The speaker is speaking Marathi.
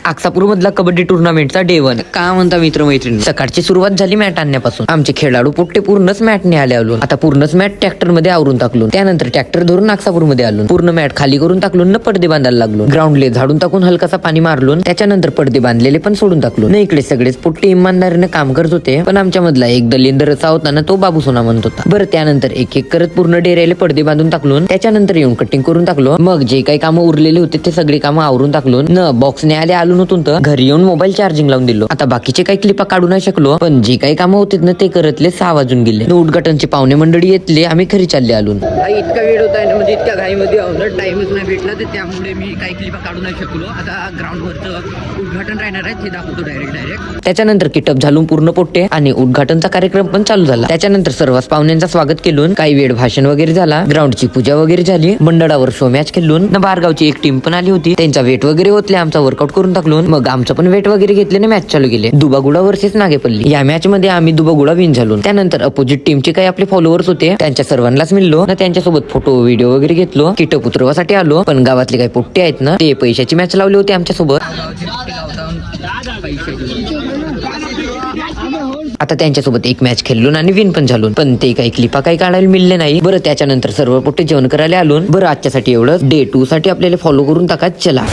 आक्सापूर मधला कबड्डी टुर्नामेंटचा डे 1. का म्हणता मित्रमैत्रिणी, सकाळची सुरुवात झाली मॅट आणण्यापासून. आमचे खेळाडू पोट्टे पूर्णच मॅटने आले आलो. आता पूर्णच मॅट ट्रॅक्टर मध्ये आवरून टाकलो. त्यानंतर ट्रॅक्टर धरून आक्सापूर मध्ये आलो. पूर्ण मॅट खाली करून टाकलो न पडदे बांधायला लागलो. ग्राउंडले झाडून टाकून हलकासा पाणी मारलो. त्याच्यानंतर पडदे बांधलेले पण सोडून टाकलो. न इकडे सगळेच पोट्टे इमानदारीने काम करत होते. पण आमच्या मधला एक दलिंदर असा होता ना, तो बाबू सोना म्हणत होता. बरं, त्यानंतर एक एक करत पूर्ण डेऱ्याले पडदे बांधून टाकलो. त्याच्यानंतर येऊन कटिंग करून टाकलो. मग जे काही कामं उरलेले होते ते सगळे कामं आवरून टाकलो. न बॉक्सने आलो नव्हतं तर घरी येऊन मोबाईल चार्जिंग लावून दिलो. आता बाकीचे काही क्लिपा काढू नाही शकलो, पण जे काही कामं होते ना ते करतले 6 वाजून गेले. उद्घाटनचे पाहुणे मंडळी येतले, आम्ही खरी चालले आलो. इतका वेळ होता ना, म्हणजे इतक्या घाईमध्ये टाइमच नाही भेटला, तर त्यामुळे मी काही क्लिपा काढू नाही शकलो. आता ग्राउंडवरचं उद्घाटन राहणार आहे, ते दाखवतो डायरेक्ट. त्याच्यानंतर किटअप झालून पूर्ण पोट्टे आणि उद्घाटनचा कार्यक्रम पण चालू झाला. त्याच्यानंतर सर्वच पाहुण्यांचा स्वागत केलून काही वेळ भाषण वगैरे झाला. ग्राउंडची पूजा वगैरे झाली. मंडळावर शो मॅच खेळून न बाहेरगावची एक टीम पण आली होती. त्यांचा वेट वगैरे होतले, आमचा वर्कआउट करून टाकलो. मग आमचं पण वेट वगैरे घेतले ना मॅच चालू केले. दुबागुडा वर्सेस नागेपल्ली या मॅच मध्ये आम्ही दुबागुडा विन झालो. त्यानंतर अपोजिट टीमचे काही आपले फॉलोअर्स होते, त्यांच्या सर्वांनाच मिळलो ना, त्यांच्यासोबत फोटो व्हिडिओ वगैरे घेतलो. किटअप उतरवासाठी आलो, पण गावातले काही पोट्टे आहेत ना, ते पैशाची मॅच लावली होती आमच्यासोबत. आता त्यांच्यासोबत एक मॅच खेळलो आणि विन पण झालो, पण ते काही क्लिपा काही काढायला मिळले नाही. बरं, त्याच्यानंतर सर्व पोट्टे जेवण करायला आलो. बरं, आजच्यासाठी एवढं. डे 2 साठी आपल्याला फॉलो करून टाका. चला.